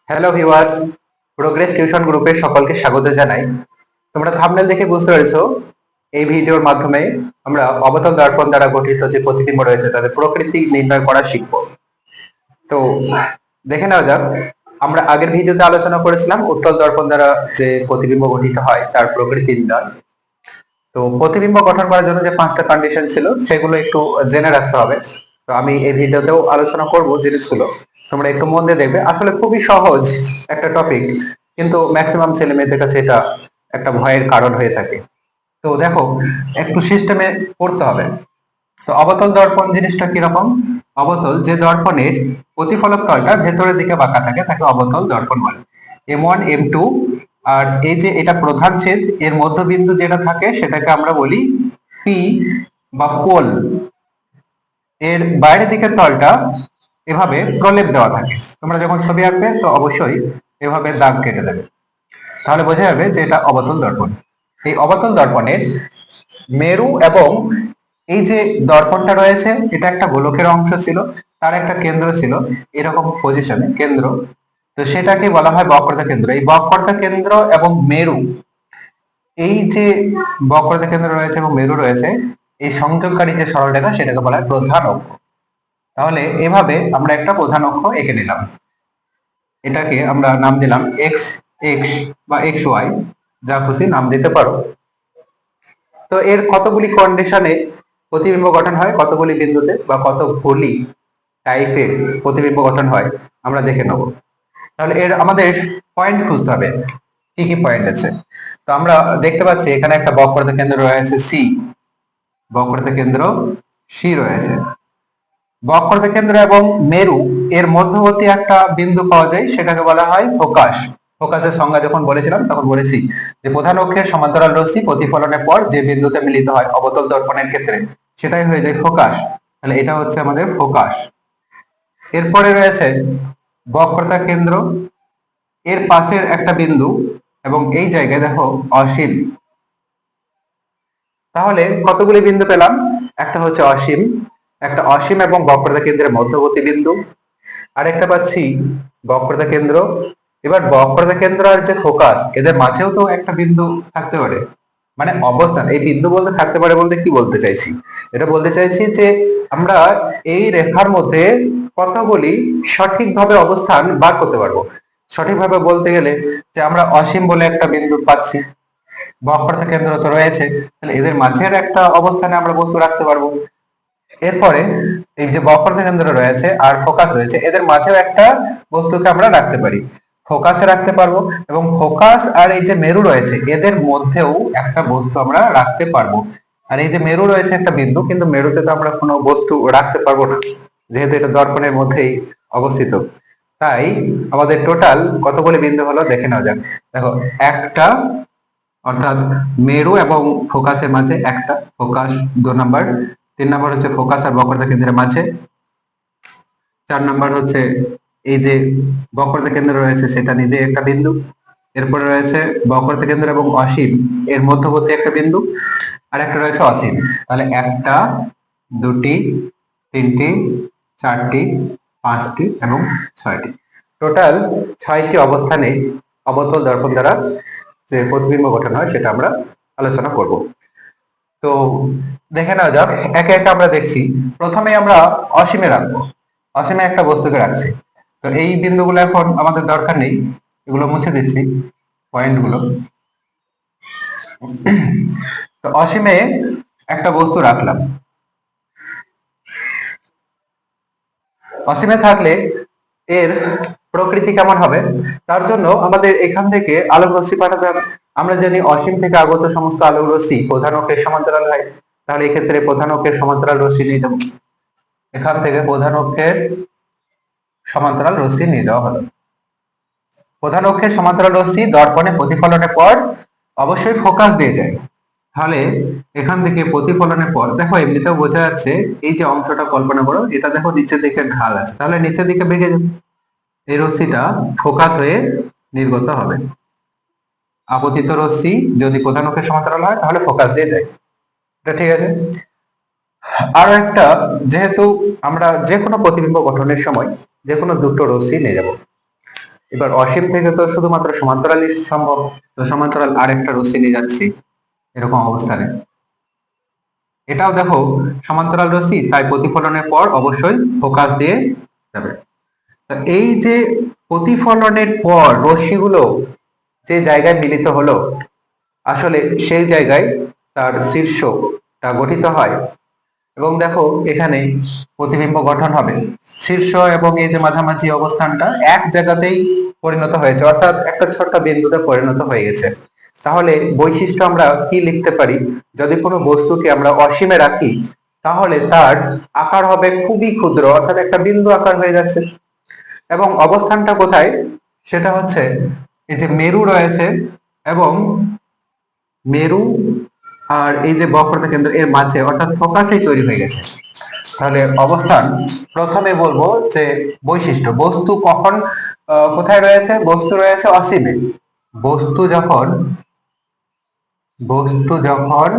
Hello viewers, progress tuition গ্রুপে সকলকে স্বাগত জানাই। তোমরা থাম্বনেল দেখে বুঝতে পেরেছো এই ভিডিওর মাধ্যমে আমরা অবতল দর্পণ দ্বারা গঠিত যে প্রতিবিম্ব রয়েছে তাদের প্রকৃতি নির্ণয় করা শিখব। তো দেখে নেওয়া যাক, আমরা আগের ভিডিওতে আলোচনা করেছিলাম উত্তল দর্পণ দ্বারা যে প্রতিবিম্ব গঠিত হয় তার প্রকৃতি নির্ণয়। তো প্রতিবিম্ব গঠন করার জন্য যে 5টা কন্ডিশন ছিল সেগুলো একটু জেনে রাখতে হবে। তো আমি এই ভিডিওতেও আলোচনা করব জিনিসগুলো, তোমরা একটু মন দিয়ে দেখবে। আসলে খুবই সহজ একটা টপিক, কিন্তু ম্যাক্সিমাম ছেলে মেয়েদের কাছে এটা একটা ভয়ের কারণ হয়ে থাকে। তো দেখো, একটু সিস্টেমে পড়তে হবে। তো অবতল দর্পণ জিনিসটা কিরকম? অবতল যে দর্পণের প্রতিফলক তলটা ভেতরের দিকে বাঁকা থাকে তাকে অবতল দর্পণ বলে। M1 M2, আর এই যে এটা প্রধান ছেদ, এর মধ্যবিন্দু যেটা থাকে সেটাকে আমরা বলি পি বা পোল। এর বাইরের দিকের তলটা এভাবে প্রলেপ দেওয়া থাকে। তোমরা যখন ছবি আঁকবে তো অবশ্যই এভাবে দাগ কেটে দেবে, তাহলে বোঝা যাবে যে এটা অবতল দর্পণ। এই অবতল দর্পণের মেরু এবং এই যে দর্পণটা রয়েছে এটা একটা গোলকের অংশ ছিল, তার একটা কেন্দ্র ছিল এরকম পজিশনে কেন্দ্র। তো সেটাকে বলা হয় বক্রতা কেন্দ্র। এই বক্রতা কেন্দ্র এবং মেরু, এই যে বক্রতা কেন্দ্র রয়েছে এবং মেরু রয়েছে, এই সংযোগকারী যে সরলরেখা সেটাকে বলা হয় প্রধান অক্ষ। তাহলে এভাবে আমরা একটা প্রধান অক্ষ এঁকে নিলাম, এটাকে আমরা নাম দিলাম এক্স এক্স বা এক্স ওয়াই, যা খুশি নাম দিতে পারো। তো এর কতগুলি কন্ডিশনে প্রতিবিম্ব গঠন হয়, কতগুলি বিন্দুতে বা কতগুলি টাইপের প্রতিবিম্ব গঠন হয় আমরা দেখে নেব। তাহলে এর আমাদের পয়েন্ট খুঁজতে হবে, কি কি পয়েন্ট আছে। তো আমরা দেখতে পাচ্ছি এখানে একটা বক্রতা কেন্দ্র রয়েছে সি, বক্রতা কেন্দ্র সি রয়েছে। বক্রতা কেন্দ্র এবং মেরু এর মধ্যবর্তী একটা বিন্দু পাওয়া যায়, সেটাকে বলা হয় ফোকাস। ফোকাসের সংজ্ঞা যখন বলেছিলাম তখন বলেছি যে প্রধান অক্ষের সমান্তরাল রশ্মি প্রতিফলনের পর যে বিন্দুতে মিলিত হয় অবতল দর্পণের ক্ষেত্রে সেটাই হয়ে যায় ফোকাস। তাহলে এটা হচ্ছে আমাদের ফোকাস। এরপরে রয়েছে বক্রতা কেন্দ্র, এর পাশের একটা বিন্দু এবং এই জায়গায় দেখো অসীম। তাহলে কতগুলি বিন্দু পেলাম? একটা হচ্ছে অসীম, একটা অসীম এবং বক্রতা কেন্দ্রের মধ্যবর্তী বিন্দু, আরেকটা পাচ্ছি বক্রতা কেন্দ্র। এবার বক্রতা কেন্দ্র আর যে ফোকাস এদের মাঝেও তো একটা বিন্দু থাকতে পারে, মানে অবস্থান। এই বিন্দু বলতে থাকতে পারে বলতে কি বলতে চাইছি, এটা বলতে চাইছি যে আমরা এই রেখার মধ্যে কতগুলি সঠিকভাবে অবস্থান বার করতে পারবো। সঠিকভাবে বলতে গেলে যে আমরা অসীম বলে একটা বিন্দু পাচ্ছি, বক্রতা কেন্দ্র তো রয়েছে, তাহলে এদের মাঝের একটা অবস্থানে আমরা বস্তু রাখতে পারবো। এরপরে এই যে বক্রতা কেন্দ্র রয়েছে আর ফোকাস রয়েছে, এদের মাঝেও একটা বস্তুকে আমরা রাখতে পারি, ফোকাসে রাখতে পারবো। এবং ফোকাস আর এই যে মেরু রয়েছে এদের মধ্যেও একটা বস্তু আমরা রাখতে পারবো। আর এই যে মেরু রয়েছে একটা বিন্দু, কিন্তু মেরুতে তো আমরা কোনো বস্তু রাখতে পারবো না, যেহেতু এটা দর্পণের মধ্যেই অবস্থিত। তাই আমাদের টোটাল কতগুলি বিন্দু হলো দেখে নেওয়া যাক। দেখো, একটা, অর্থাৎ মেরু এবং ফোকাসের মাঝে একটা, ফোকাস 2 নাম্বার। 3 নাম্বার হচ্ছে ফোকাস আর বক্রতা কেন্দ্রের মাঝে। 4 নাম্বার হচ্ছে এই যে বক্রতা কেন্দ্র রয়েছে সেটা নিজে একটা বিন্দু। এরপরে রয়েছে বক্রতা কেন্দ্র এবং অসীম এর মধ্যবর্তী একটা বিন্দু, আর একটা রয়েছে অসীম। তাহলে একটা, দুটি, তিনটি, চারটি, পাঁচটি এবং ছয়টি, টোটাল 6টি অবস্থানে অবতল দর্পণ দ্বারা যে প্রতিবিম্ব গঠন হয় সেটা আমরা আলোচনা করব। তো দেখে নেওয়া যাক, একে একে আমরা দেখছি। প্রথমে আমরা অসীমে রাখবো, অসীমে একটা বস্তুকে রাখছি। তো এই বিন্দুগুলো এখন আমাদের দরকার নেই, এগুলো মুছে দিচ্ছি পয়েন্টগুলো। তো অসীমে একটা বস্তু রাখলাম। অসীমে থাকলে এর প্রকৃতি কেমন হবে তার জন্য আমাদের এখান থেকে আলোক রশ্মি পাঠাতে হবে। আমরা জানি অসীম থেকে আগত সমস্ত আলোক রশ্মি প্রধান অক্ষের সমান্তরাল হয়, তাহলে এক্ষেত্রে প্রধান অক্ষের সমান্তরাল রশ্মি নিয়ে যাবো। এখান থেকে প্রধান অক্ষের সমান্তরাল রশ্মি নিয়ে যাওয়া হলো। প্রধান অক্ষের সমান্তরাল রশ্মি দর্পণে প্রতিফলনের পর অবশ্যই ফোকাস দিয়ে যায়। তাহলে এখান থেকে প্রতিফলনের পর দেখো এমনিতেও বোঝা যাচ্ছে, এই যে অংশটা কল্পনা করো, এটা দেখো নিচের দিকে ঢাল আছে, তাহলে নিচের দিকে বেঁকে যাবে। এই রশ্মিটা ফোকাস হয়ে নির্গত হবে। আপতিত রশ্মি যদি প্রধান অক্ষের সমান্তরাল হয় তাহলে ফোকাস দিয়ে যায়, এটা ঠিক আছে। আরো একটা, যেহেতু আমরা যে কোনো প্রতিবিম্ব গঠনের সময় যে কোনো দুটো রশ্মি নিয়ে যাব, এবার অসীম থেকে তো শুধুমাত্র সমান্তরালই সম্ভব, তো সমান্তরাল আরেকটা রশ্মি নিয়ে যাচ্ছি এরকম অবস্থানে। এটাও দেখো সমান্তরাল রশ্মি, তাই প্রতিফলনের পর অবশ্যই ফোকাস দিয়ে যাবে। তো এই যে প্রতিফলনের পর রশ্মিগুলো যে জায়গায় মিলিত হলো, আসলে সেই জায়গায় তার শীর্ষটা গঠিত হয় এবং দেখো এখানে প্রতিবিম্ব গঠন হবে। শীর্ষ এবং এই যে মাঝামাঝি অবস্থানটা এক জায়গাতেই পরিণত হয়েছে, অর্থাৎ একটা ছোট্ট বিন্দুতে পরিণত হয়ে গেছে। তাহলে বৈশিষ্ট্য আমরা কি লিখতে পারি? যদি কোনো বস্তুকে আমরা অসীমে রাখি তাহলে তার আকার হবে খুবই ক্ষুদ্র, অর্থাৎ একটা বিন্দু আকার হয়ে যাচ্ছে। এবং অবস্থানটা কোথায়? সেটা হচ্ছে এই যে মেরু রয়েছে এবং মেরু আর এই যে বক্রতা কেন্দ্র এর মাঝে, অর্থাৎ ফোকাসেই তৈরি হয়ে গেছে। তাহলে অবস্থান প্রথমে বলবো যে বৈশিষ্ট্য, বস্তু কখন কোথায় রয়েছে? বস্তু রয়েছে অসীমে। বস্তু যখন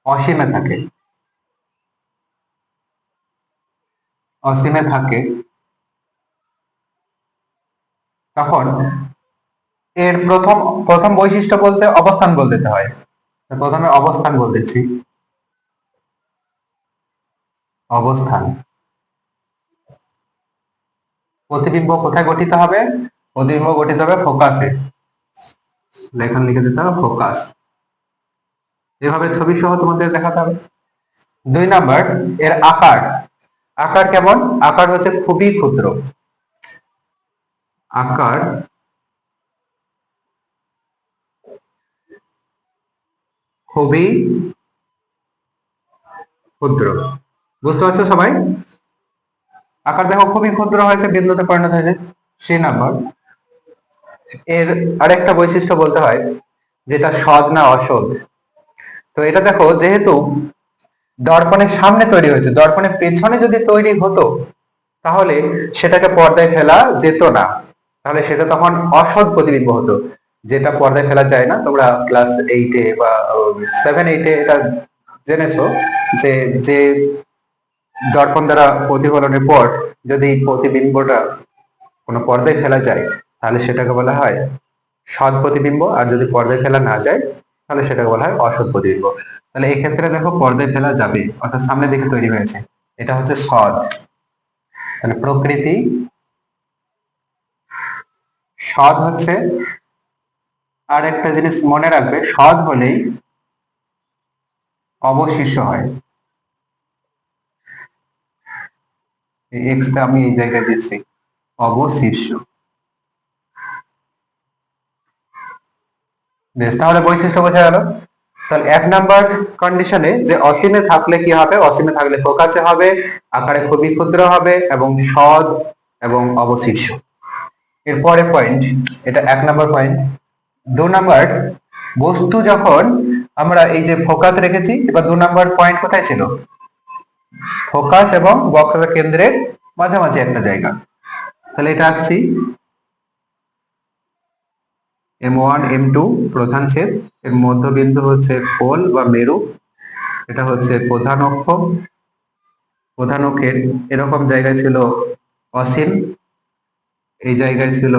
অসীমে থাকে, তখন এর প্রথম প্রথম বৈশিষ্ট্য বলতে অবস্থান বলতে হয়। প্রথমে অবস্থান বলতেছি, অবস্থান। প্রতিবিম্ব কোথায় গঠিত হবে? প্রতিবিম্ব গঠিত হবে ফোকাসে। লেখন লিখে দিতে হবে ফোকাস। এভাবে ছবি সহ তোমাদের দেখাতে হবে। 2 নাম্বার, এর আকার। আকার কেমন? আকার হচ্ছে খুবই ক্ষুদ্র। আকার খুবই ক্ষুদ্র। বুঝতে পারছো সবাই? আকার দেখো খুবই ক্ষুদ্র হয়েছে, বিন্দুতে পরিণত হয়েছে। 3 নাম্বার, এর আরেকটা বৈশিষ্ট্য বলতে হয় যেটা সৎ না অসৎ। তো এটা দেখো, যেহেতু দর্পণের সামনে তৈরি হয়েছে, দর্পণের পেছনে যদি তৈরি হতো তাহলে সেটাকে পর্দায় ফেলা যেত না, তাহলে সেটা তখন অসৎ প্রতিবিম্ব হতো, যেটা পর্দায় ফেলা যায় না। তোমরা ক্লাস 8-এ বা 7-8-এ এটা জেনেছো যে যে দর্পণ দ্বারা প্রতিফলনের পর যদি প্রতিবিম্বটা কোনো পর্দায় ফেলা যায় তাহলে সেটাকে বলা হয় সৎ প্রতিবিম্ব, আর যদি পর্দায় ফেলা না যায় তাহলে সেটাকে বলা হয় অসৎ প্রতিবিম্ব। তাহলে এই ক্ষেত্রে দেখো পর্দায় ফেলা যাবে, অর্থাৎ সামনের দিকে তৈরি হয়েছে, এটা হচ্ছে সৎ। তাহলে প্রকৃতি সৎ হচ্ছে, আর একটা জিনিস মনে রাখবে, সৎ হলেই অবশিষ্ট হয়। এই এক্সটা আমি এই জায়গায় দিচ্ছি, অবশিষ্ট। বেশ, তাহলে বৈশিষ্ট্য বোঝা গেল। তাহলে 1 নাম্বার কন্ডিশনে যে অসীমে থাকলে কি হবে? অসীমে থাকলে ফোকাসে হবে, আকারে খুবই ক্ষুদ্র হবে এবং সৎ এবং অবশিষ্ট। এরপরে পয়েন্ট, এটা 1 নাম্বার পয়েন্ট। 2 নাম্বার, বস্তু যখন আমরা এই যে ফোকাস রেখেছি, এবার 2 নাম্বার পয়েন্ট কোথায় ছিল? ফোকাস এবং বক্রতা কেন্দ্রের মাঝামাঝি একটা জায়গা। তাহলে এটা আঁকছি, M1 M2 প্রধান ছেদ, এর মধ্যবিন্দু হচ্ছে পোল বা মেরু, এটা হচ্ছে প্রধান অক্ষ। প্রধান অক্ষের এরকম জায়গায় ছিল অসীম, এই জায়গায় ছিল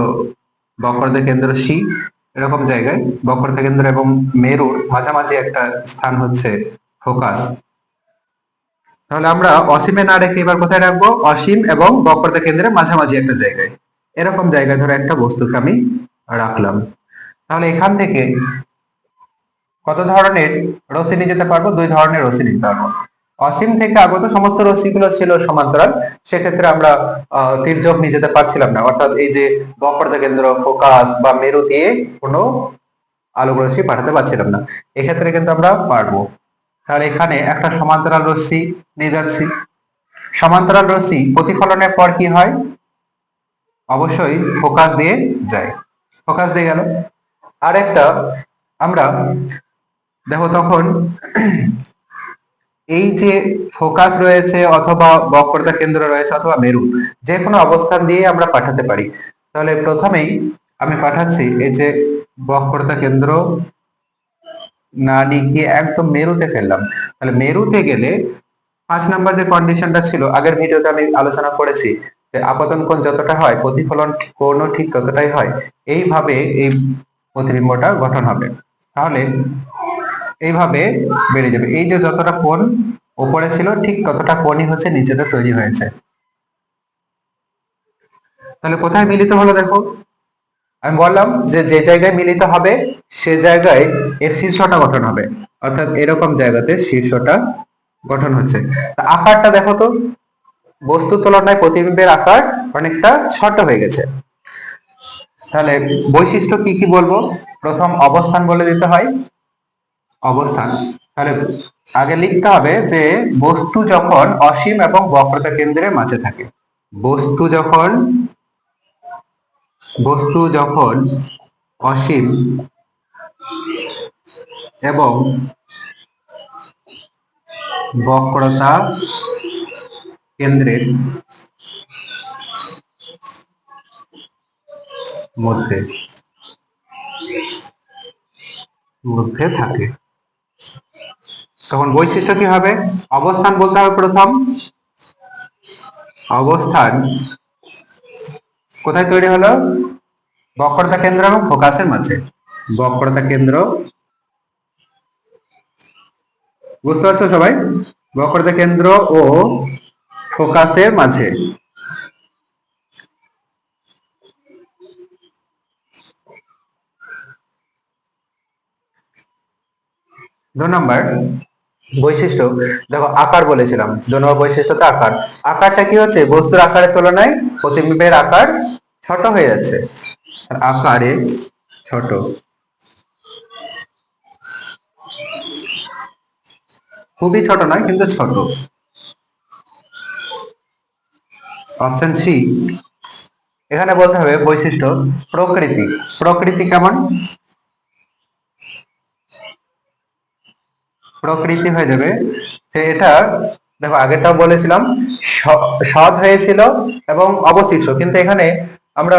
বক্রতা কেন্দ্র সি, এরকম জায়গায় বক্রতা কেন্দ্র এবং মেরুর মাঝামাঝি একটা স্থান হচ্ছে ফোকাস। তাহলে আমরা অসীমে না রেখে এবার কোথায় রাখবো? অসীম এবং বক্রতা কেন্দ্রের মাঝামাঝি একটা জায়গায়, এরকম জায়গায় ধরে একটা বস্তুকে আমি রাখলাম। তাহলে এখান থেকে কত ধরনের রশ্মি নিয়ে যেতে পারবো? 2 ধরনের রশ্মি নিতে পারবো। অসীম থেকে আগত সমস্ত রশ্মিগুলো ছিল সমান্তরাল, সেক্ষেত্রে আমরা তির্যক নিয়ে যেতে পারছিলাম না, অর্থাৎ এই যে বক্রতা কেন্দ্র, ফোকাস বা মেরু দিয়ে কোনো আলোক রশ্মি পাঠাতে পারছিলাম না। এক্ষেত্রে কিন্তু আমরা পারবো। তাহলে এখানে একটা সমান্তরাল রশ্মি নিয়ে যাচ্ছি। সমান্তরাল রশ্মি প্রতিফলনের পর কি হয়? অবশ্যই ফোকাস দিয়ে যায়, ফোকাস দিয়ে গেল। আর একটা আমরা দেখো তখন এই যে ফোকাস রয়েছে অথবা বক্রতা কেন্দ্র রয়েছে অথবা মেরু, যে কোনো অবস্থান দিয়ে আমরা পাঠাতে পারি। তাহলে প্রথমেই আমি পাঠাচ্ছি এই যে বক্রতা কেন্দ্র না নিয়ে একদম মেরুতে ফেললাম। তাহলে মেরুতে গেলে 5 নাম্বার যে কন্ডিশনটা ছিল আগের ভিডিওতে আমি আলোচনা করেছি, যে আপতন কোণ যতটা হয় প্রতিফলন কোণও ঠিক ততটাই হয়, এইভাবে এই প্রতিবিম্বটা গঠন হবে। তাহলে এইভাবে বেড়ে যাবে, এই যে যতটা কোণ উপরে ছিল ঠিক ততটা কোণই হচ্ছে নিচেতে তৈরি হয়েছে। তাহলে কোথায় মিলিত হলো দেখো, আমি বললাম যে যে জায়গায় মিলিত হবে সে জায়গায় এর শীর্ষটা গঠন হবে, অর্থাৎ এরকম জায়গাতে শীর্ষটা গঠন হচ্ছে। আকারটা দেখো তো, বস্তুর তুলনায় প্রতিবিম্বের আকার অনেকটা ছোট হয়ে গেছে। তাহলে বৈশিষ্ট্য কি কি বলবো, প্রথম অবস্থান বলে দিতে হয়, অবস্থান। তাহলে আগে লিখতে হবে যে বস্তু যখন অসীম এবং বক্রতা কেন্দ্রের মাঝে থাকে, বস্তু যখন অসীম এবং বক্রতা কেন্দ্রের মধ্যে থাকে, তখন বৈশিষ্ট্য কি হবে, অবস্থান বলতে হবে প্রথম। অবস্থান কোথায় তৈরি হলো, বক্রতা কেন্দ্র এবং ফোকাসের মাঝে। বক্রতা কেন্দ্র, বুঝতে পারছো সবাই, বক্রতা কেন্দ্র ও ফোকাসের মাঝে। 2 নম্বর বৈশিষ্ট্য, দেখো আকার বলেছিলাম, 2 নম্বর বৈশিষ্ট্যতে আকার। আকারটা কি হচ্ছে, বস্তুর আকারের তুলনায় প্রতিবিম্বের আকার ছোট হয়ে যাচ্ছে, আকারে ছোট। খুবই ছোট নয় কিন্তু ছোট। Option C. এখানে বলতে হবে বৈশিষ্ট্য প্রকৃতি, প্রকৃতি কেমন, প্রকৃতি হয়ে যাবে যে এটা, দেখো আগেরটাও বলেছিলাম সৎ হয়েছিল এবং অবশিষ্ট, কিন্তু এখানে আমরা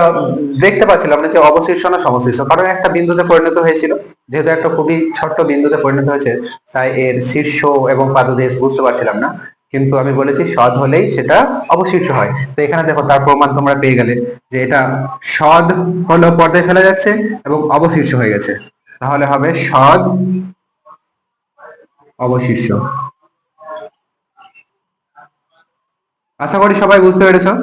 দেখতে পাচ্ছিলাম না যে অবশিষ্ট না সমশিষ্ট, কারণ একটা বিন্দুতে পরিণত হয়েছিল, যেহেতু একটা খুবই ছোট্ট বিন্দুতে পরিণত হয়েছে তাই এর শীর্ষ এবং পাদদেশ বুঝতে পারছিলাম না, কিন্তু আমি বলেছি সৎ হলেই সেটা অবশিষ্ট হয়। তো এখানে দেখো তার প্রমাণ তোমরা পেয়ে গেলে যে এটা সৎ হলো পর্দায় ফেলা যাচ্ছে এবং অবশিষ্ট হয়ে গেছে, তাহলে হবে সৎ অবশিষ্ট। আশা করি সবাই বুঝতে পেরেছো।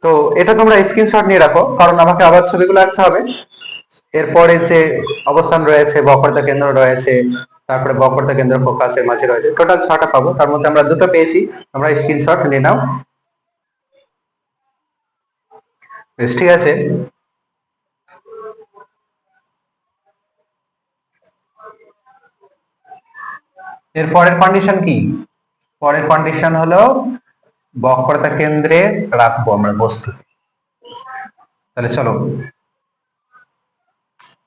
তো এটা তোমরা স্ক্রিনশট নিয়ে রাখো, কারণ আমাকে আবার ছবিগুলো আঁকতে হবে। এরপরে যে অবস্থান রয়েছে, বক্রতা কেন্দ্র রয়েছে, তারপরে বক্রতা কেন্দ্র ফোকাসের মাঝে রয়েছে, টোটাল 6টা পাবো, তার মধ্যে আমরা 2টো পেয়েছি, তোমরা স্ক্রিনশট নিয়ে নাও। বেশ, ঠিক আছে। এর পরের কন্ডিশন কি, পরের কন্ডিশন হলো বক্রতা কেন্দ্রে রাখবো আমরা বস্তু। তাহলে চলো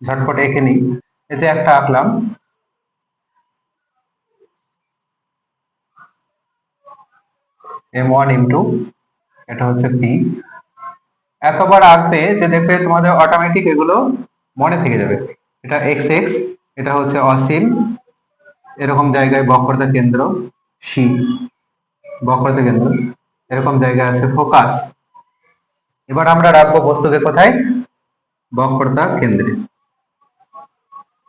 ঝটপট এঁকে নিই। এই যে একটা আঁকলাম, m1 m2, এটা হচ্ছে p। এতবার আঁকবে যে দেখবে তোমাদের অটোমেটিক এগুলো মনে থেকে যাবে। এটা xx, এটা হচ্ছে অসীম, এরকম জায়গায় বক্রতা কেন্দ্র c, বক্রতা কেন্দ্র এরকম জায়গায় আছে ফোকাস। এবার আমরা রাখবো বস্তুকে কোথায়, বক্রতা কেন্দ্রে।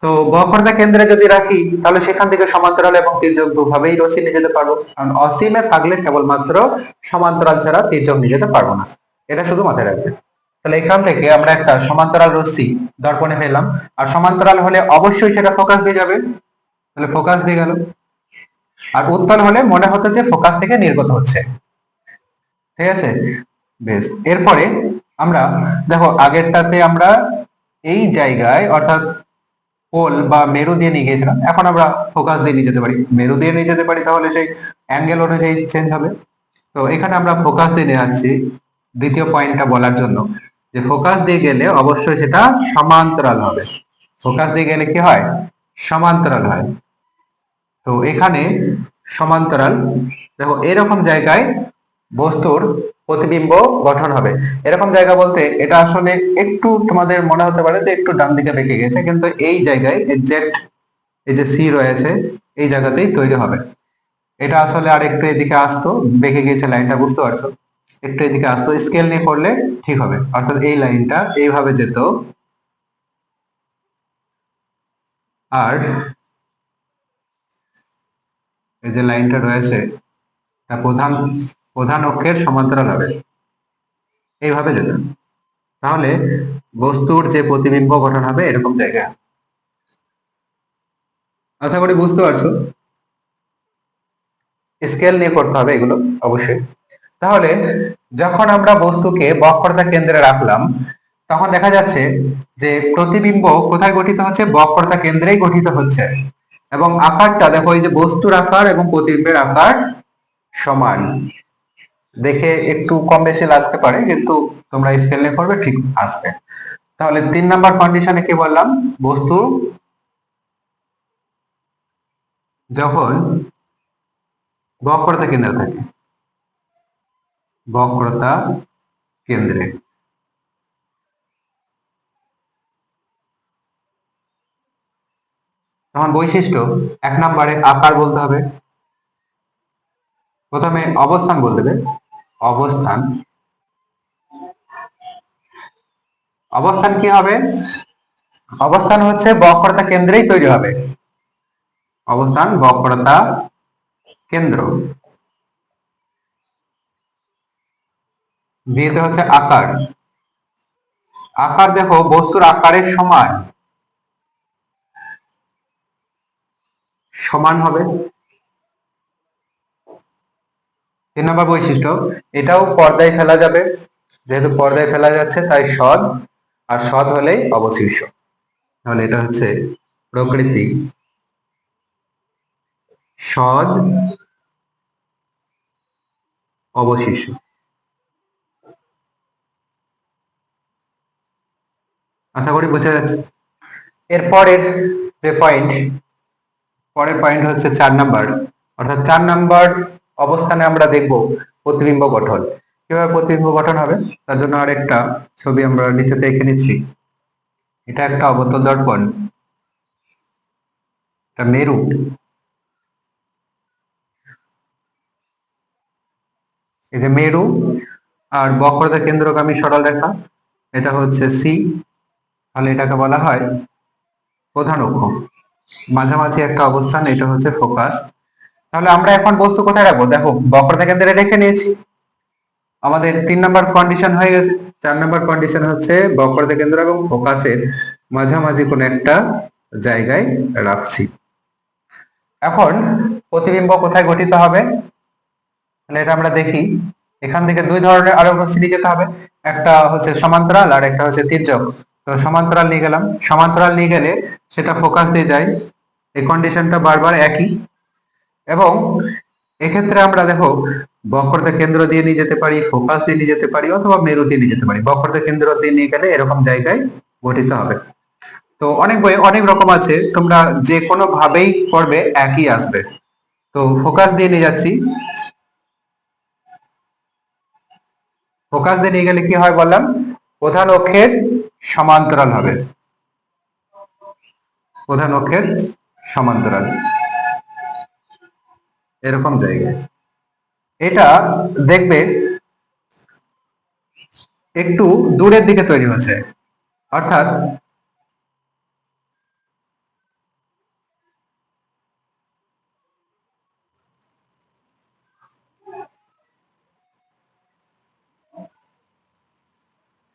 তো বক্রতা কেন্দ্রে যদি রাখি তাহলে সেখান থেকে সমান্তরাল এবং তির্যক দুভাবেই রশ্মি নিয়ে যেতে পারবো, কারণ অসীমে থাকলে কেবলমাত্র সমান্তরাল ছাড়া তির্যক নিয়ে যেতে পারবো না, এটা শুধু মাথায় রাখবে। তাহলে এখান থেকে আমরা একটা সমান্তরাল রশ্মি দর্পণে পেলাম, আর সমান্তরাল হলে অবশ্যই সেটা ফোকাস দিয়ে যাবে, তাহলে ফোকাস দিয়ে গেল। আর উত্তল হলে মনে হতো যে ফোকাস থেকে নির্গত হচ্ছে, ঠিক আছে। বেশ, এরপরে আমরা দেখো আগেরটাতে আমরা এই জায়গায় অর্থাৎ পোল বা মেরু দিয়ে নিয়ে গিয়েছিলাম, এখন আমরা ফোকাস দিয়ে নিয়ে যেতে পারি, মেরু দিয়ে নিয়ে যেতে পারি, তাহলে সেই অ্যাঙ্গেল অনুযায়ী চেঞ্জ হবে। তো এখানে আমরা ফোকাস দিয়ে নিয়ে যাচ্ছি দ্বিতীয় পয়েন্টটা বলার জন্য, যে ফোকাস দিয়ে গেলে অবশ্যই সেটা সমান্তরাল হবে, ফোকাস দিয়ে গেলে কি হয়, সমান্তরাল হয়। তো এখানে সমান্তরাল, দেখো এরকম জায়গায় বস্তুর প্রতিবিম্ব গঠন হবে। এরকম জায়গা বলতে এটা আসলে একটু তোমাদের মনে হতে পারে যে একটু ডান দিকে বেঁকে গেছে, কিন্তু এই জায়গায় এক্সাক্ট এই যে সি রয়েছে এই জায়গাতেই তৈরি হবে। এটা আসলে আর একটু এদিকে আসতো, বেঁকে গিয়েছে লাইনটা, বুঝতে পারছো। একটু এদিকে আসতো, স্কেল নিয়ে করলে ঠিক হবে। অর্থাৎ এই লাইনটা এইভাবে যেত, আর এই যে লাইনটা রয়েছে তা প্রধান প্রধান অক্ষের সমান্তরাল হবে, এইভাবে যেত। তাহলে বস্তুর যে প্রতিবিম্ব গঠন হবে এরকম জায়গায়। আশা করি বুঝতে পারছো। স্কেল নিয়ে করতে হবে এগুলো অবশ্যই। তাহলে যখন আমরা বস্তুকে বক্রতা কেন্দ্রে রাখলাম, তখন দেখা যাচ্ছে যে প্রতিবিম্ব কোথায় গঠিত হচ্ছে, বক্রতা কেন্দ্রেই গঠিত হচ্ছে। এবং আকারটা দেখো, এই যে বস্তুর আকার এবং প্রতিবিম্বের আকার সমান। দেখে একটু কম বেশি লাগতে পারে, কিন্তু তোমরা স্কেল নিয়ে করবে ঠিক আসবে। তাহলে 3 নাম্বার কন্ডিশনে কি বললাম, বস্তু যখন বক্রতা কেন্দ্রে থাকে, বক্রতা কেন্দ্রে, তখন বৈশিষ্ট্য 1 নম্বরে আকার বলতে হবে। প্রথমে অবস্থান বলতে হবে। অবস্থান, অবস্থান কি হবে, অবস্থান হচ্ছে বক্রতা কেন্দ্রেই তৈরি হবে। অবস্থান বক্রতা কেন্দ্র। দ্বিতীয় হচ্ছে আকার। আকার দেখো বস্তুর আকারের সমান, সমান হবে। 3 নম্বর বৈশিষ্ট্য, এটাও পর্দায় ফেলা যাবে, যেহেতু পর্দায় ফেলা যাচ্ছে তাই সৎ, আর সৎ হলেই অবশিষ্ট। তাহলে এটা হচ্ছে প্রকৃতি সৎ অবশিষ্ট। আশা করি বোঝা যাচ্ছে। এরপরের যে পয়েন্ট, পরের পয়েন্ট হচ্ছে 4 নাম্বার। অর্থাৎ 4 নাম্বার অবস্থানে আমরা দেখব প্রতিবিম্ব গঠন। কিভাবে প্রতিবিম্ব গঠন হবে তার জন্য আরেকটা ছবি আমরা নিচেতে এঁকে নিচ্ছি। এটা একটা অবতল দর্পণ, এটা মেরু। এই যে মেরু আর বক্রতা কেন্দ্রগামী সরল রেখা, এটা হচ্ছে সি। তাহলে এটাকে বলা হয় প্রধান অক্ষ। মাঝামাঝি একটা অবস্থান, এটা হচ্ছে ফোকাস। তাহলে আমরা এখন বস্তু কোথায় রাখবো, দেখো বক্রতা কেন্দ্রে রেখে নিয়েছি, আমাদের 3 নাম্বার কন্ডিশন হয়ে গেছে। 4 নাম্বার কন্ডিশন হচ্ছে বক্রতা কেন্দ্র এবং ফোকাসের মাঝামাঝি কোন একটা জায়গায় রাখছি। এখন প্রতিবিম্ব কোথায় গঠিত হবে, তাহলে এটা আমরা দেখি। এখান থেকে দুই ধরনের আরো সিরিজ যেতে হবে, একটা হচ্ছে সমান্তরাল আর একটা হচ্ছে তির্যক। তো সমান্তরাল নিয়ে গেলাম, সমান্তরাল নিয়ে গেলে সেটা ফোকাস দিয়ে যায়, এই কন্ডিশনটা বারবার একই। এবং এক্ষেত্রে আমরা দেখো বক্রতা কেন্দ্র দিয়ে নিয়ে যেতে পারি, ফোকাস দিয়ে নিয়ে যেতে পারি, অথবা মেরু দিয়ে নিয়ে যেতে পারি। বক্রতা কেন্দ্র দিয়ে নিয়ে গেলে এরকম জায়গায় গঠিত হবে। তো অনেক বই অনেক রকম আছে, তোমরা যে কোনো ভাবেই করবে একই আসবে। তো ফোকাস দিয়ে নিয়ে যাচ্ছি, ফোকাস দিয়ে নিয়ে গেলে কি হয় বললাম, প্রধান অক্ষের সমান্তরাল হবে, প্রধান অক্ষের সমান্তরাল এরকম জায়গায়। এটা দেখবে একটু দূরের দিকে তৈরি হচ্ছে, অর্থাৎ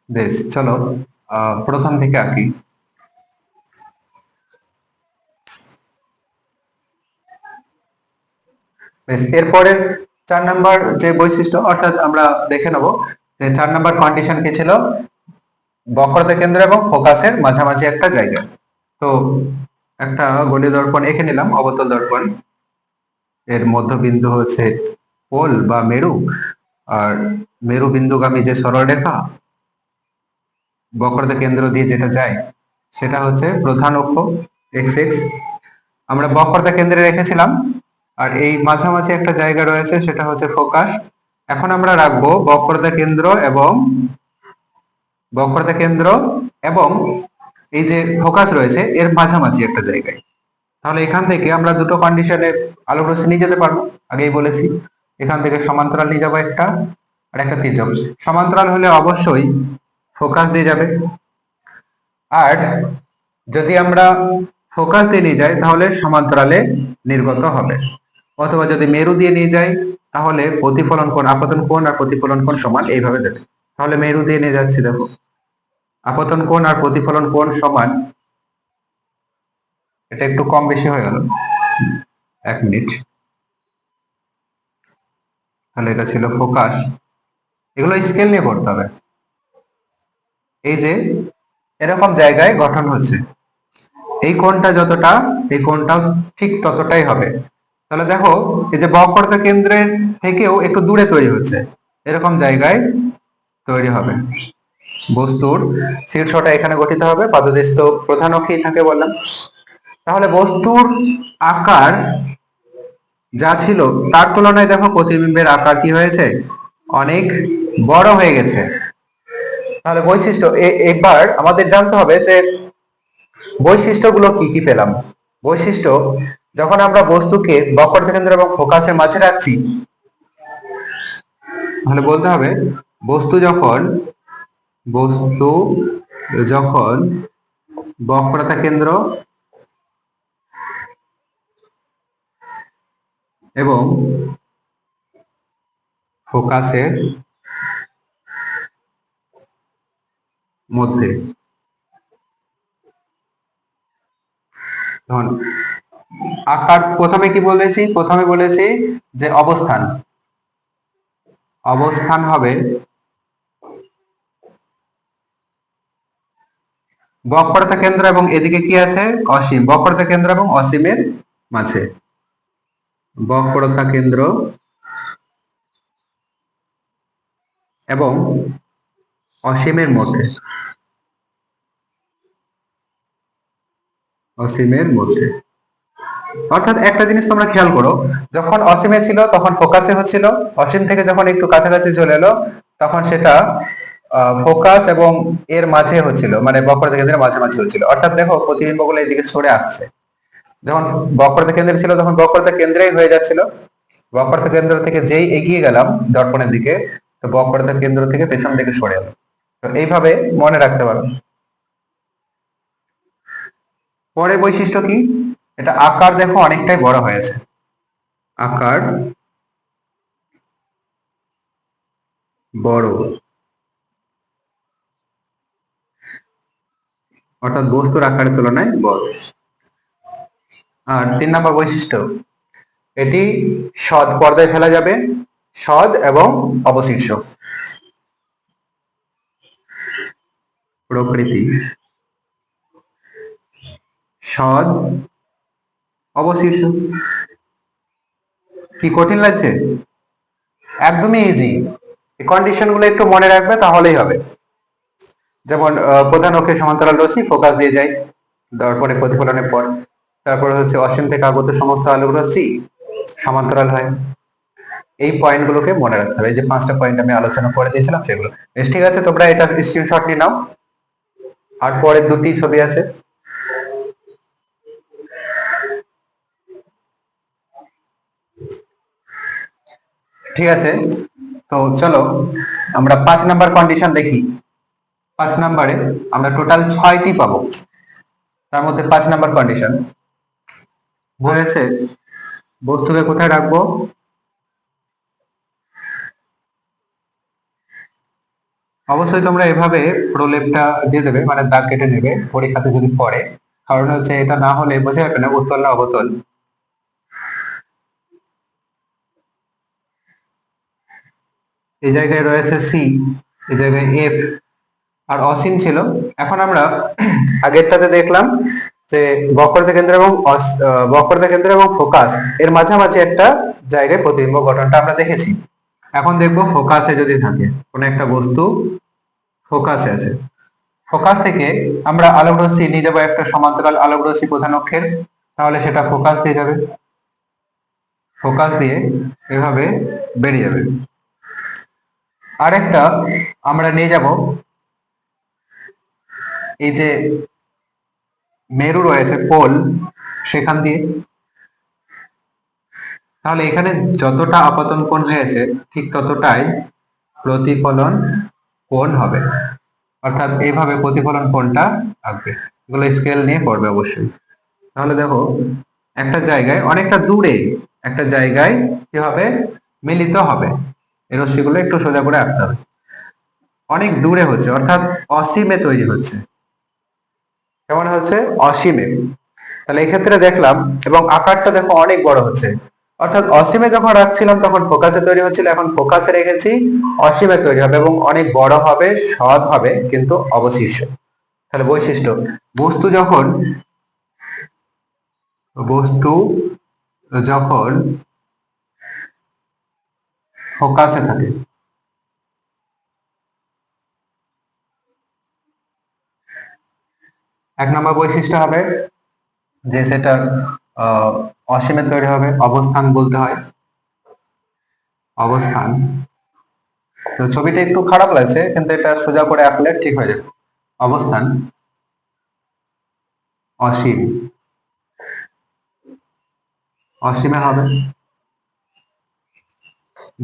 বেশ চলো প্রথম থেকে আঁকি। বেশ, এরপরের 4 নাম্বার যে বৈশিষ্ট্য, অর্থাৎ আমরা দেখে নেব যে 4 নাম্বার কন্ডিশন কি ছিল, বক্রতা কেন্দ্র এবং ফোকাসের মাঝামাঝি একটা জায়গা। তো একটা গলি দর্পণ এঁকে নিলাম, অবতল দর্পণ। এর মধ্যবিন্দু হচ্ছে পোল বা মেরু, আর মেরু বিন্দুগামী যে সরল রেখা বক্রতা কেন্দ্র দিয়ে যেটা যায় সেটা হচ্ছে প্রধান অক্ষ এক্স এক্স। আমরা বক্রতা কেন্দ্রে রেখেছিলাম, আর এই মাঝামাঝি একটা জায়গা রয়েছে সেটা হচ্ছে ফোকাস। এখন আমরা রাখবো বক্রতা কেন্দ্র এবং এই যে ফোকাস রয়েছে এর মাঝামাঝি একটা জায়গায়। তাহলে এখান থেকে আমরা দুটো কন্ডিশনে আলোক রশ্মি নিয়ে যেতে পারবো, আগেই বলেছি। এখান থেকে সমান্তরাল নিয়ে যাবো একটা, আর একটা তির্যক। সমান্তরাল হলে অবশ্যই ফোকাস দিয়ে যাবে, আর যদি আমরা ফোকাস দিয়ে নিয়ে যাই তাহলে সমান্তরালে নির্গত হবে, অথবা যদি মেরু দিয়ে নিয়ে যাই তাহলে প্রতিফলন কোণ, আপতন কোণ আর প্রতিফলন কোণ সমান, এইভাবে দেবে। তাহলে মেরু দিয়ে নিয়ে যাচ্ছি, দেখো আপতন কোণ আর প্রতিফলন কোণ সমান, এটা একটু কম বেশি হয়ে গেল, 1 মিনিট। তাহলে এটা ছিল ফোকাস, এগুলো স্কেল নিয়ে করতে হবে। এই যে এরকম জায়গায় গঠন হচ্ছে, এই কোণটা যতটা, এই কোণটাও ঠিক ততটাই হবে। তাহলে দেখো এই যে বক্রতা কেন্দ্রের থেকেও একটু দূরে তৈরি হচ্ছে, এরকম জায়গায় তৈরি হবে। বস্তুর শীর্ষটা এখানে গঠিত হবে, পাদদেশ তো প্রধান অক্ষেই থাকে বললাম। তাহলে বস্তুর আকার যা ছিল তার তুলনায় দেখো প্রতিবিম্বের আকার কি হয়েছে, অনেক বড় হয়ে গেছে। তাহলে বৈশিষ্ট্য, এবার আমাদের জানতে হবে যে বৈশিষ্ট্যগুলো কি কি পেলাম। বৈশিষ্ট্য, যখন আমরা বস্তুকে বক্রতা কেন্দ্র এবং ফোকাসের মাঝে রাখছি, তাহলে বলতে হবে বস্তু যখন বক্রতা কেন্দ্র এবং ফোকাসের মধ্যে, তখন আকার প্রথমে কি বলেছি, প্রথমে বলেছি যে অবস্থান হবে বক্রতা কেন্দ্র এবং এদিকে কি আছে, অসীম, বক্রতা কেন্দ্র এবং অসীমের মাঝে, বক্রতা কেন্দ্র এবং অসীমের মধ্যে, অসীমের মধ্যে। অর্থাৎ একটা জিনিস তোমরা খেয়াল করো, যখন অসীমে ছিল তখন ফোকাসে হচ্ছিল, অসীম থেকে যখন একটু কাছাকাছি চলে এলো তখন সেটা ফোকাস এবং এর মাঝে হচ্ছিল, মানে বক্রতা কেন্দ্রের মাঝামাঝি হচ্ছিল। অর্থাৎ দেখো প্রতিবিম্বগুলো এদিকে সরে আসছে, যখন বক্রতা কেন্দ্রে ছিল তখন বক্রতা কেন্দ্রেই হয়ে যাচ্ছিল, বক্রতা কেন্দ্র থেকে যেই এগিয়ে গেলাম দর্পণের দিকে, তো বক্রতা কেন্দ্র থেকে পেছন দিকে সরে এলো। তো এইভাবে মনে রাখতে পারো। পরের বৈশিষ্ট্য কি, এটা আকার দেখো অনেকটাই বড় হয়েছে, আকার বড়, অর্থাৎ বস্তুর আকারের তুলনায় বড়। আর 3 নম্বর বৈশিষ্ট্য, এটি সৎ পর্দায় ফেলা যাবে, সৎ এবং অবশীর্ষ প্রকৃতি, সৎ অবশীর্ষ। কি কঠিন লাগছে? একদমই ইজি, এই কন্ডিশন গুলো একটু মনে রাখবে তাহলেই হবে। যেমন প্রধান অক্ষে সমান্তরাল রশ্মি ফোকাস দিয়ে যায় দর্পণে প্রতিফলনের পর, তারপরে হচ্ছে অসীম থেকে আগত সমস্ত আলোক রশ্মি সমান্তরাল হয়। এই পয়েন্ট গুলোকে মনে রাখতে হবে, এই যে 5টা পয়েন্ট আমি আলোচনা করে দিয়েছিলাম সেগুলো। বেশ, ঠিক আছে, তোমরা এটা স্ক্রিনশট নিয়ে নাও। আর পরের 2টি ছবি আছে। ঠিক আছে, তো চলো আমরা 5 নম্বর কন্ডিশন দেখি। 5 নম্বরে আমরা টোটাল 6টি পাবো, তার মধ্যে 5 নম্বর কন্ডিশন বলেছে বস্তুকে কোথায় রাখবো, অবশ্যই তোমরা এভাবে প্রলেপটা দিয়ে দেবে, মানে দাগ কেটে নেবে পরীক্ষাতে যদি পড়ে, কারণ হচ্ছে এটা না হলে বোঝা যাবে না উত্তল না অবতল। এই জায়গায় রয়েছে সি, এই জায়গায় এফ, আর অসীম ছিল। এখন আমরা আগেরটাতে দেখলাম যে বক্রতা কেন্দ্র এবং বক্রতা কেন্দ্র এবং ফোকাস এর মাঝামাঝি একটা জায়গায় প্রতিবিম্ব গঠনটা আমরা দেখেছি। এখন দেখবো ফোকাসে যদি থাকে কোনো একটা বস্তু, ফোকাসে আছে, ফোকাস থেকে আমরা আলোক রশ্মি নিয়ে যাবো একটা সমান্তরাল আলোক রশ্মি প্রধান অক্ষের, তাহলে সেটা ফোকাস দিয়ে যাবে, ফোকাস দিয়ে এভাবে বেরিয়ে যাবে। আরেকটা আমরা নিয়ে যাব এই যে মেরু রয়েছে পোল, সেখান দিয়ে, তাহলে এখানে যতটা আপতন কোণ হয়েছে ঠিক ততটাই প্রতিফলন কোণ হবে, অর্থাৎ এইভাবে প্রতিফলন কোণটা থাকবে। এগুলো স্কেল নিয়ে করবে অবশ্যই। তাহলে দেখো একটা জায়গায় অনেকটা দূরে একটা জায়গায় কি হবে, মিলিত হবে। এই রশ্মিগুলো একটু সোজা করে আঁকতে হবে। অনেক দূরে হচ্ছে অর্থাৎ অসীমে তৈরি হচ্ছে। কেমন হচ্ছে? অসীমে। তাহলে এক্ষেত্রে দেখলাম, এবং আকারটা দেখো অনেক বড় হচ্ছে, অর্থাৎ অসীমে যখন রাখছিলাম তখন ফোকাসে তৈরি হচ্ছিল, এখন ফোকাসে রেখেছি অসীমে তৈরি হবে এবং অনেক বড় হবে, সৎ হবে, কিন্তু অবশিষ্ট। তাহলে বৈশিষ্ট্য, বস্তু যখন বস্তু যখন ফোকাসে থাকে, এক নম্বর বৈশিষ্ট্য হবে যে সেটা আহ, অসীমে তৈরি হবে, অবস্থান বলতে হয়, অবস্থান। তো ছবিটা একটু খারাপ লাগছে, কিন্তু এটা সোজা করে আঁকলে ঠিক হয়ে যাবে। অবস্থান অসীম, অসীমে হবে।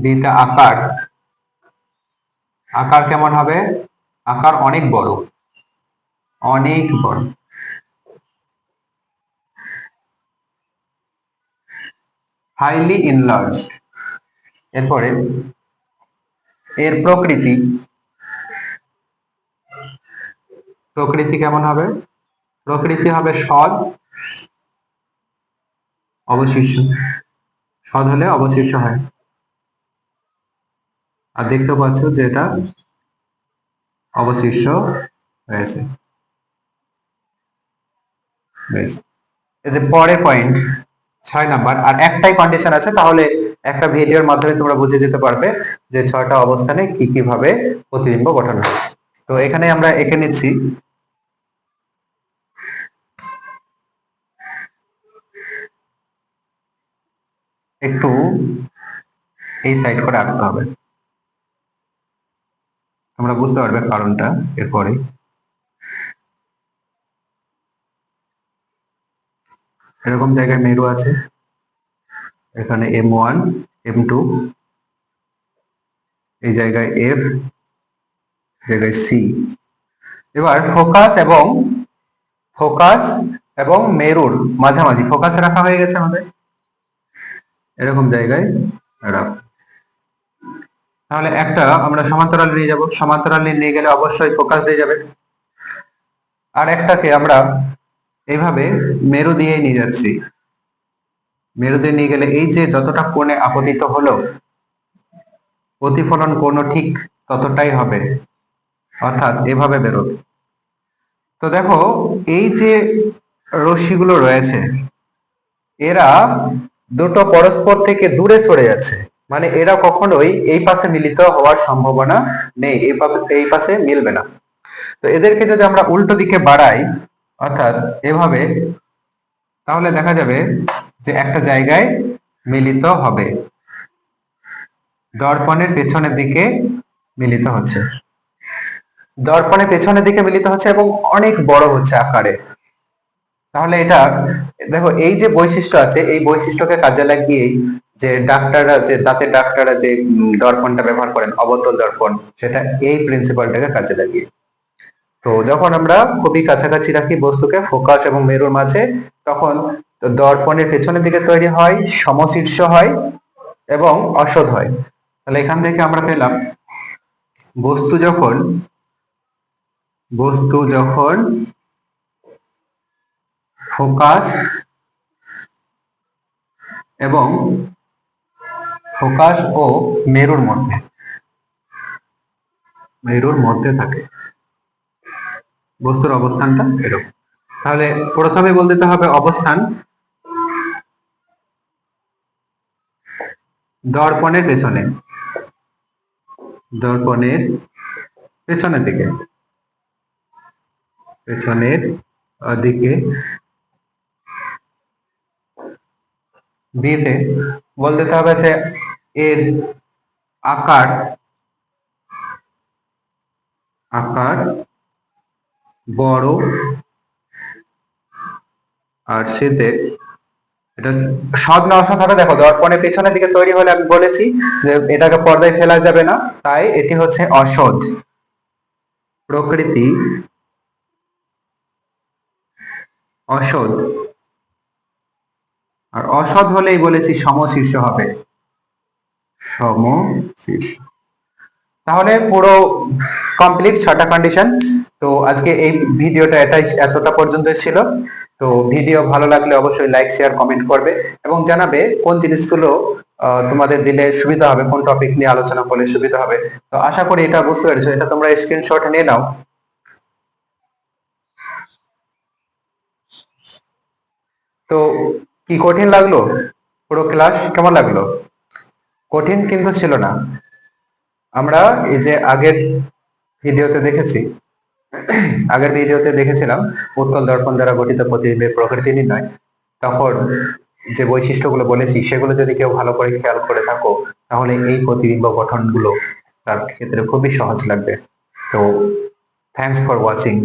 দ্বিতীয় আকার, আকার কেমন হবে? আকার অনেক বড়, অনেক বড়। হাইলি ইনলার্জড। এরপরে এর প্রকৃতি, প্রকৃতি কেমন হবে? প্রকৃতি হবে সৎ, অবশিষ্ট। সৎ হলে অবশিষ্ট হয়। আর দেখতে পাচ্ছ যে এটা অবশিষ্ট হয়েছে। বেশ, এই যে পরের পয়েন্ট 6 নাম্বার, আর একটাই কন্ডিশন আছে, তাহলে একটা ভিডিওর মাধ্যমে তোমরা বুঝে যেতে পারবে যে 6টা অবস্থানে কি কি ভাবে প্রতিবিম্ব গঠন হয়। তো এখানে আমরা এঁকে নিচ্ছি। একটু এই সাইড করে আঁকতে হবে, তোমরা বুঝতে পারবে কারণটা এরপরে। এরকম জায়গায় মেরু আছে, এখানে M1 M2, এই জায়গায় F, জায়গায় C। এবার ফোকাস এবং মেরুর মাঝামাঝি ফোকাস রাখা হয়ে গেছে আমাদের, এরকম জায়গায় রাখ। তাহলে একটা আমরা সমান্তরাল নিয়ে যাব, সমান্তরাল নিয়ে গেলে অবশ্যই ফোকাস দিয়ে যাবে। আর একটাকে আমরা এইভাবে মেরু দিয়ে নিয়ে যাচ্ছি, মেরু দিয়ে নিয়ে গেলে এই যে যতটা কোণে আপতিত হলো, প্রতিফলন কোণও ঠিক ততটাই হবে, অর্থাৎ এভাবে বেরোবে। তো দেখো এই যে রশ্মিগুলো রয়েছে, এরা দুটো পরস্পর থেকে দূরে সরে যাচ্ছে, মানে এরা কখনোই এই পাশে মিলিত হওয়ার সম্ভাবনা নেই, এই পাশে মিলবে না। তো এদেরকে যদি আমরা উল্টো দিকে বাড়াই, অর্থাৎ এভাবে, তাহলে দেখা যাবে যে একটা জায়গায় মিলিত হবে, দর্পণের পেছনের দিকে মিলিত হচ্ছে, দর্পণের পেছনের দিকে মিলিত হচ্ছে এবং অনেক বড় হচ্ছে আকারে। তাহলে এটা দেখো এই যে বৈশিষ্ট্য আছে, এই বৈশিষ্ট্যকে কাজে লাগিয়েই যে ডাক্তাররা, যে দাঁতের ডাক্তাররা যে দর্পণটা ব্যবহার করেন, অবতল দর্পণ, সেটা এই প্রিন্সিপালটাকে কাজে লাগিয়ে। তো যখন আমরা খুবই কাছাকাছি রাখি বস্তুকে ফোকাস এবং মেরুর মাঝে, তখন দর্পণের পেছনের দিকে তৈরি হয়, সমশীর্ষ হয় এবং অসৎ হয়। তাহলে এখান থেকে আমরা পেলাম বস্তু যখন ফোকাস এবং ফোকাস ও মেরুর মধ্যে থাকে, বস্তুর অবস্থানটা এরকম। তাহলে প্রথমে বলতে হবে অবস্থান দর্পণের পেছনে, দর্পণের পেছনের দিকে, পেছনের দিকে দিতে বলতে হবে যে এর আকার, আকার বড় আর সেতে এটা সৎ না অসৎ হবে দেখো, দর্পণের পেছনের দিকে তৈরি হলে আমি বলেছি যে এটাকে পর্দায় ফেলা যাবে না, তাই এটি হচ্ছে অসৎ। প্রকৃতি অসৎ, আর অসৎ হলেই বলেছি সমশীর্ষ হবে, সমশীর্ষ। তাহলে পুরো কমপ্লিট 6টা কন্ডিশন। তো আজকে এই ভিডিওটা এতটা পর্যন্ত ছিল। তো ভিডিও ভালো লাগলে অবশ্যই লাইক শেয়ার কমেন্ট করবে এবং জানাবে কোন জিনিসগুলো তোমাদের দিলে সুবিধা হবে, কোন টপিক নিয়ে আলোচনা করলে সুবিধা হবে। তো আশা করি এটা বুঝতে পেরেছো, এটা তোমরা স্ক্রিনশট নিয়ে নাও। তো কি কঠিন লাগলো? পুরো ক্লাস কেমন লাগলো? কঠিন কিন্তু ছিল না। আমরা এই যে ভিডিওতে দেখেছি আগের ভিডিওতে দেখেছিলাম উত্তল দর্পণ দ্বারা গঠিত প্রতিবিম্বের প্রকৃতি নির্ণয়। তখন যে বৈশিষ্ট্যগুলো বলেছি সেগুলো যদি কেউ ভালো করে খেয়াল করে থাকো, তাহলে এই প্রতিবিম্ব গঠনগুলো তার ক্ষেত্রে খুবই সহজ লাগবে। তো থ্যাংকস ফর ওয়াচিং।